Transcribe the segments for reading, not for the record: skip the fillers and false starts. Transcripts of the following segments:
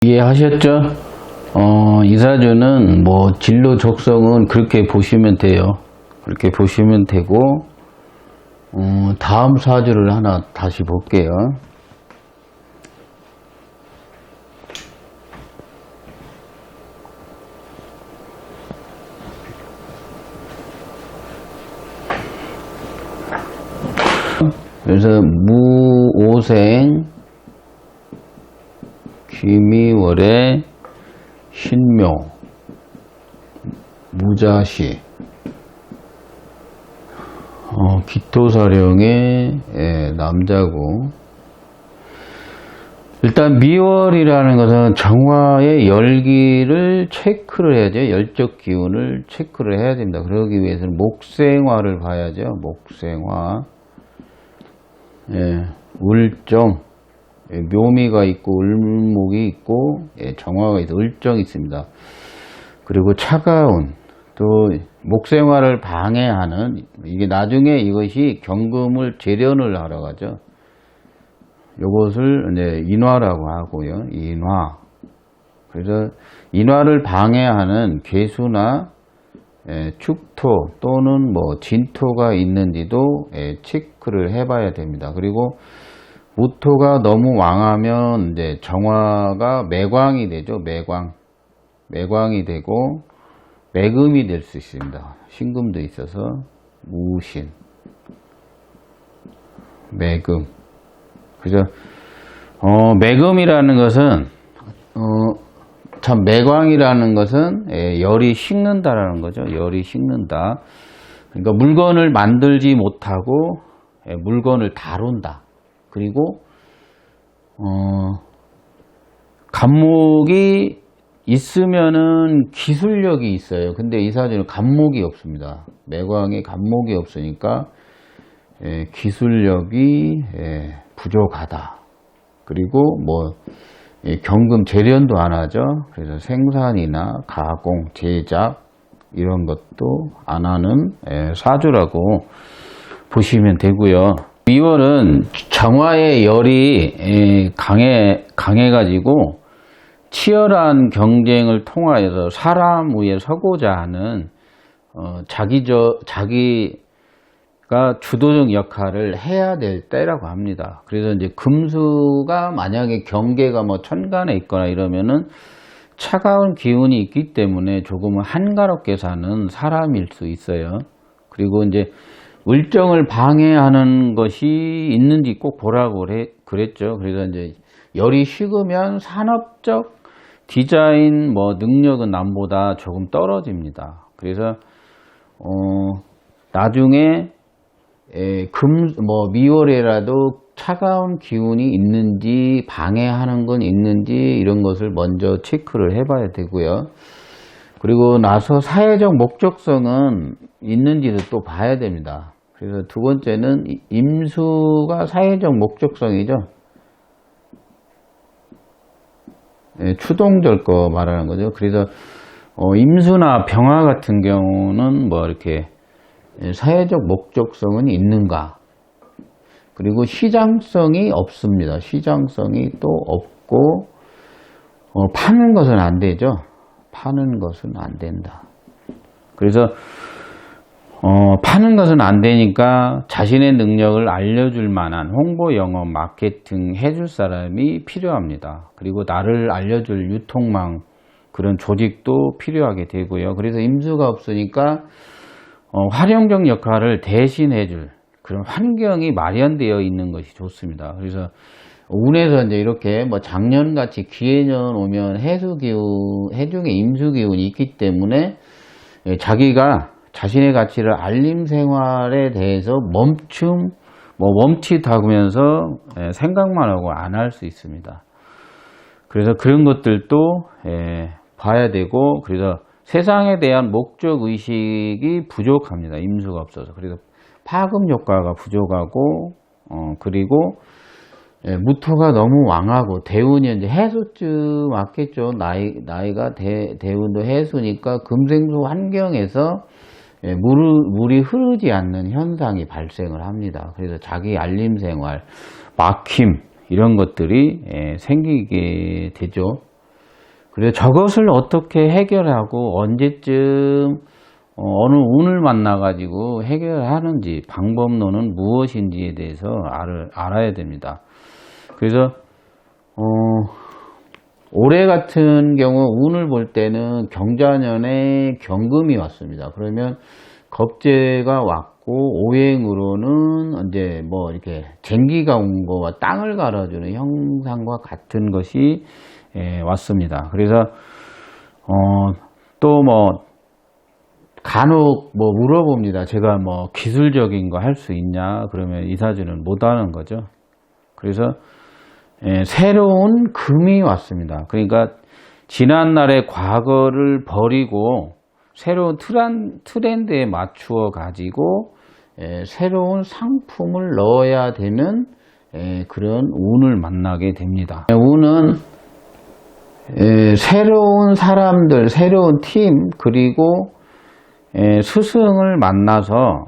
이해하셨죠? 이사주는 뭐 진로 적성은 그렇게 보시면 돼요. 그렇게 보시면 되고, 다음 사주를 하나 다시 볼게요. 그래서 무오생 귀미월의 신묘 무자시 기토사령의 남자고, 일단 미월이라는 것은 정화의 열기를 체크를 해야죠. 열적 기운을 체크를 해야 됩니다. 그러기 위해서는 목생화를 봐야죠. 목생화, 을정, 묘미가 있고 을목이 있고 정화가 있고 을정이 있습니다. 그리고 차가운, 또 목생화를 방해하는, 이게 나중에 이것이 경금을 재련을 하러 가죠. 요것을 이제 인화라고 하고요. 인화. 그래서 인화를 방해하는 괴수나 축토 또는 뭐 진토가 있는지도 체크를 해봐야 됩니다. 그리고 무토가 너무 왕하면 이제 정화가 매광이 되죠. 매광이 되고 매금이 될 수 있습니다. 신금도 있어서 무신, 매금. 그죠? 매금이라는 것은 참 매광이라는 것은 열이 식는다라는 거죠. 열이 식는다. 그러니까 물건을 만들지 못하고 물건을 다룬다. 그리고 간목이 있으면은 기술력이 있어요. 근데 이 사주는 간목이 없습니다. 매광에 간목이 없으니까 기술력이 부족하다. 그리고 뭐 경금 재련도 안 하죠. 그래서 생산이나 가공, 제작 이런 것도 안 하는 사주라고 보시면 되고요. 미월은 정화의 열이 강해가지고 치열한 경쟁을 통하여서 사람 위에 서고자 하는 자기가 주도적 역할을 해야 될 때라고 합니다. 그래서 이제 금수가 만약에 경계가 뭐 천간에 있거나 이러면은 차가운 기운이 있기 때문에 조금은 한가롭게 사는 사람일 수 있어요. 그리고 이제 을정을 방해하는 것이 있는지 꼭 보라고 그랬죠. 그래서 이제 열이 식으면 산업적 디자인 뭐 능력은 남보다 조금 떨어집니다. 그래서 나중에 미월에라도 차가운 기운이 있는지 방해하는 건 있는지 이런 것을 먼저 체크를 해봐야 되고요. 그리고 나서 사회적 목적성은 있는지도 또 봐야 됩니다. 그래서 두 번째는 임수가 사회적 목적성이죠. 추동절 거 말하는 거죠. 그래서 임수나 병화 같은 경우는 뭐 이렇게 사회적 목적성은 있는가. 그리고 시장성이 없습니다. 시장성이 또 없고 파는 것은 안 되죠. 파는 것은 안 된다. 그래서 파는 것은 안 되니까 자신의 능력을 알려줄 만한 홍보, 영업, 마케팅 해줄 사람이 필요합니다. 그리고 나를 알려줄 유통망 그런 조직도 필요하게 되고요. 그래서 임수가 없으니까 활용적 역할을 대신해줄 그런 환경이 마련되어 있는 것이 좋습니다. 그래서 운에서 이제 이렇게 뭐 작년같이 기해년 오면 해중에 임수기운이 있기 때문에 자기가 자신의 가치를 알림 생활에 대해서 멈칫하면서 생각만 하고 안 할 수 있습니다. 그래서 그런 것들도 봐야 되고, 그래서 세상에 대한 목적 의식이 부족합니다. 임수가 없어서. 그래서 파급 효과가 부족하고, 그리고 무토가 너무 왕하고, 대운이 이제 해수쯤 왔겠죠. 나이가 대운도 해수니까 금생수 환경에서 물이 흐르지 않는 현상이 발생을 합니다. 그래서 자기 알림 생활, 막힘, 이런 것들이 생기게 되죠. 그래서 저것을 어떻게 해결하고 언제쯤 어느 운을 만나 가지고 해결하는지, 방법론은 무엇인지에 대해서 알아야 됩니다. 그래서 올해 같은 경우 운을 볼 때는 경자년에 경금이 왔습니다. 그러면 겁재가 왔고, 오행으로는 이제 뭐 이렇게 쟁기가 온 거와 땅을 갈아주는 형상과 같은 것이 왔습니다. 그래서 또 뭐 간혹 뭐 물어봅니다. 제가 뭐 기술적인 거 할 수 있냐? 그러면 이사주는 못 하는 거죠. 그래서 새로운 금이 왔습니다. 그러니까 지난날의 과거를 버리고 새로운 트렌드에 맞추어 가지고 새로운 상품을 넣어야 되는 그런 운을 만나게 됩니다. 운은 새로운 사람들, 새로운 팀, 그리고 스승을 만나서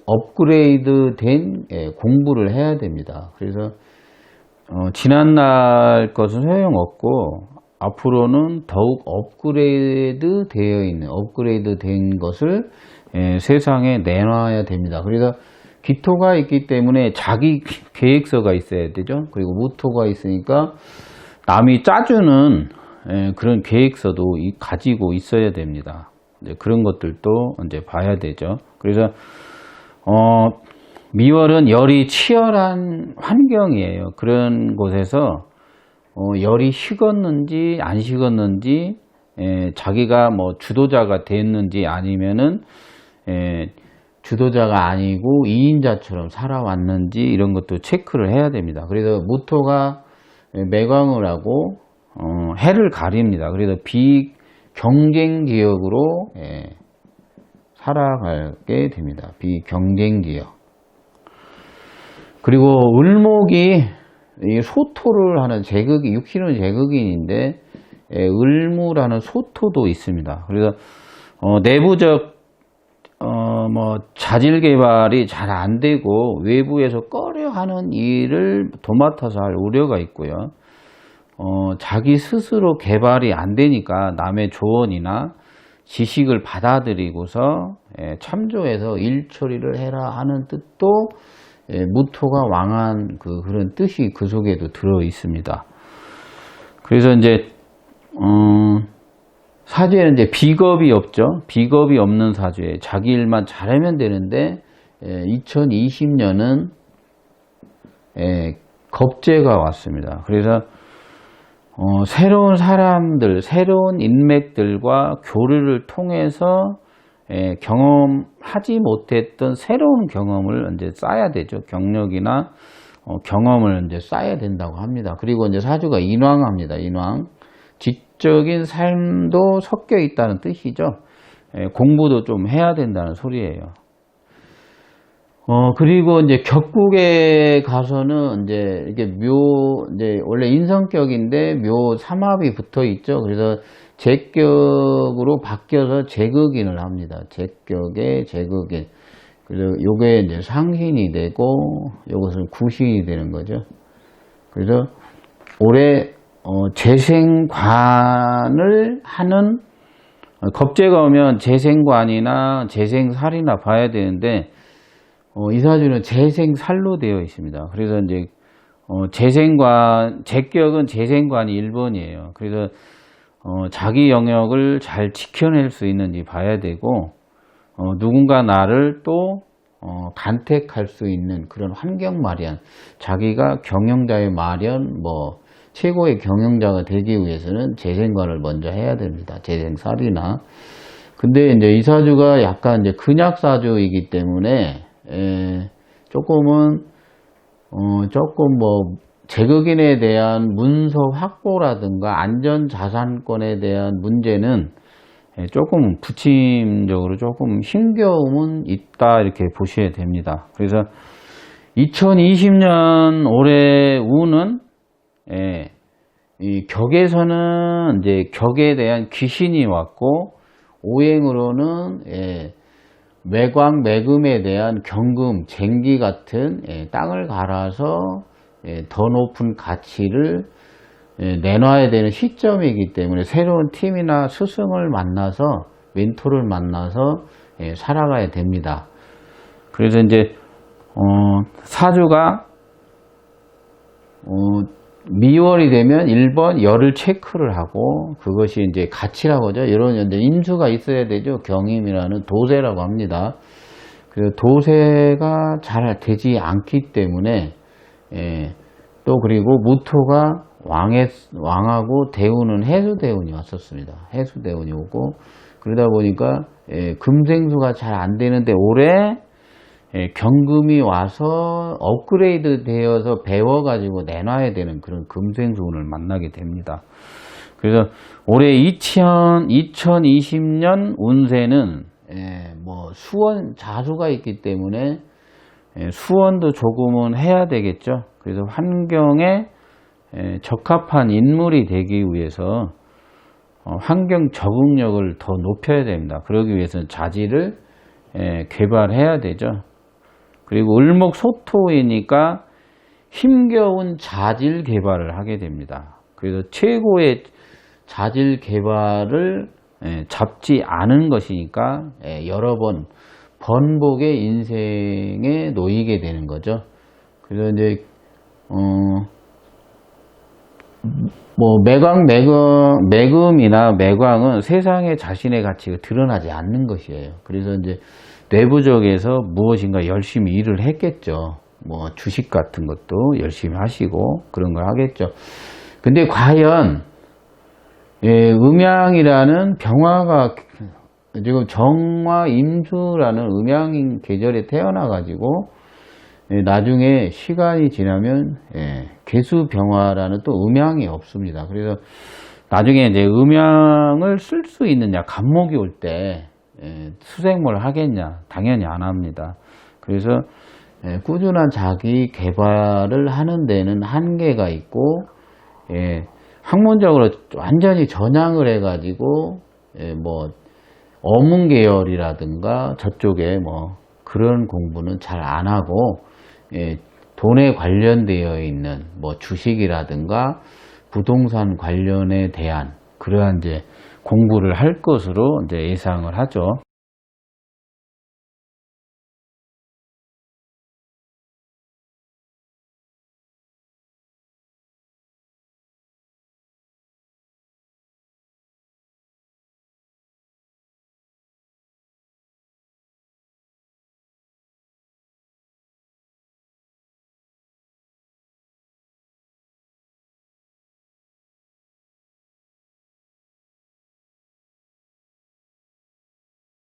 업그레이드 된 공부를 해야 됩니다. 그래서 지난날 것은 소용없고 앞으로는 더욱 업그레이드 된 것을 세상에 내놔야 됩니다. 그래서 기토가 있기 때문에 자기 계획서가 있어야 되죠. 그리고 무토가 있으니까 남이 짜주는 그런 계획서도 가지고 있어야 됩니다. 그런 것들도 이제 봐야 되죠. 그래서 미월은 열이 치열한 환경이에요. 그런 곳에서 열이 식었는지 안 식었는지, 자기가 뭐 주도자가 됐는지 아니면은 주도자가 아니고 2인자처럼 살아왔는지, 이런 것도 체크를 해야 됩니다. 그래서 무토가 매광을 하고 해를 가립니다. 그래서 비경쟁 지역으로 살아가게 됩니다. 비경쟁 지역. 그리고 을목이 소토를 하는 제극이, 육신은 제극인인데 을무라는 소토도 있습니다. 그래서 내부적 뭐 자질 개발이 잘 안 되고 외부에서 꺼려하는 일을 도맡아서 할 우려가 있고요. 자기 스스로 개발이 안 되니까 남의 조언이나 지식을 받아들이고서 참조해서 일 처리를 해라 하는 뜻도, 무토가 왕한 그런 뜻이 그 속에도 들어 있습니다. 그래서 이제 사주에는 이제 비겁이 없죠. 비겁이 없는 사주에 자기 일만 잘하면 되는데 2020년은 겁재가 왔습니다. 그래서 새로운 사람들, 새로운 인맥들과 교류를 통해서 경험하지 못했던 새로운 경험을 이제 쌓아야 되죠. 경력이나 경험을 이제 쌓아야 된다고 합니다. 그리고 이제 사주가 인왕합니다. 인왕. 지적인 삶도 섞여 있다는 뜻이죠. 공부도 좀 해야 된다는 소리예요. 그리고 이제 격국에 가서는 이제 이게 이제 원래 인성격인데 묘 삼합이 붙어 있죠. 그래서 제격으로 바뀌어서 제극인을 합니다. 제격에 제극인. 그래서 요게 이제 상신이 되고 요것은 구신이 되는 거죠. 그래서 올해 재생관을 하는, 겁재가 오면 재생관이나 재생살이나 봐야 되는데 이 사주는 재생살로 되어 있습니다. 그래서 이제 재생관, 제격은 재생관이 1번이에요. 그래서 자기 영역을 잘 지켜낼 수 있는지 봐야 되고, 누군가 나를 또 간택할 수 있는 그런 환경 마련, 자기가 경영자의 마련, 뭐 최고의 경영자가 되기 위해서는 재생관을 먼저 해야 됩니다. 재생살이나. 근데 이제 이 사주가 약간 이제 근약사주이기 때문에 조금은 조금 뭐 제극인에 대한 문서 확보라든가 안전자산권에 대한 문제는 조금 부침적으로 조금 힘겨움은 있다, 이렇게 보셔야 됩니다. 그래서 2020년 올해 운은 이 격에서는 이제 격에 대한 귀신이 왔고, 오행으로는 매광, 매금에 대한 경금, 쟁기 같은 땅을 갈아서 더 높은 가치를 내놔야 되는 시점이기 때문에 새로운 팀이나 스승을 만나서 멘토를 만나서 살아가야 됩니다. 그래서 이제 사주가 미월이 되면 1번 열을 체크를 하고, 그것이 이제 가치라고 하죠. 이런 이제 인수가 있어야 되죠. 경임이라는 도세라고 합니다. 그 도세가 잘 되지 않기 때문에 또 그리고 무토가 왕하고 대운은 해수대운이 왔었습니다. 해수대운이 오고, 그러다 보니까 금생수가 잘 안 되는데 올해 경금이 와서 업그레이드 되어서 배워가지고 내놔야 되는 그런 금생수운을 만나게 됩니다. 그래서 올해 2020년 운세는 뭐 수원 자수가 있기 때문에 수원도 조금은 해야 되겠죠. 그래서 환경에 적합한 인물이 되기 위해서 환경 적응력을 더 높여야 됩니다. 그러기 위해서는 자질을 개발해야 되죠. 그리고 을목소토이니까 힘겨운 자질 개발을 하게 됩니다. 그래서 최고의 자질 개발을 잡지 않은 것이니까 여러 번 번복의 인생에 놓이게 되는 거죠. 그래서 이제 뭐 매금이나 매광은 세상에 자신의 가치가 드러나지 않는 것이에요. 그래서 이제 내부적에서 무엇인가 열심히 일을 했겠죠. 뭐 주식 같은 것도 열심히 하시고 그런 걸 하겠죠. 근데 과연 음양이라는 병화가 지금 정화 임수라는 음양 계절에 태어나 가지고 나중에 시간이 지나면 개수병화라는 또 음양이 없습니다. 그래서 나중에 이제 음양을 쓸 수 있느냐, 간목이 올 때 수생뭘 하겠냐, 당연히 안 합니다. 그래서 꾸준한 자기 개발을 하는 데는 한계가 있고, 학문적으로 완전히 전향을 해가지고 뭐 어문 계열이라든가 저쪽에 뭐 그런 공부는 잘 안 하고, 돈에 관련되어 있는 뭐 주식이라든가 부동산 관련에 대한 그러한 이제 공부를 할 것으로 이제 예상을 하죠.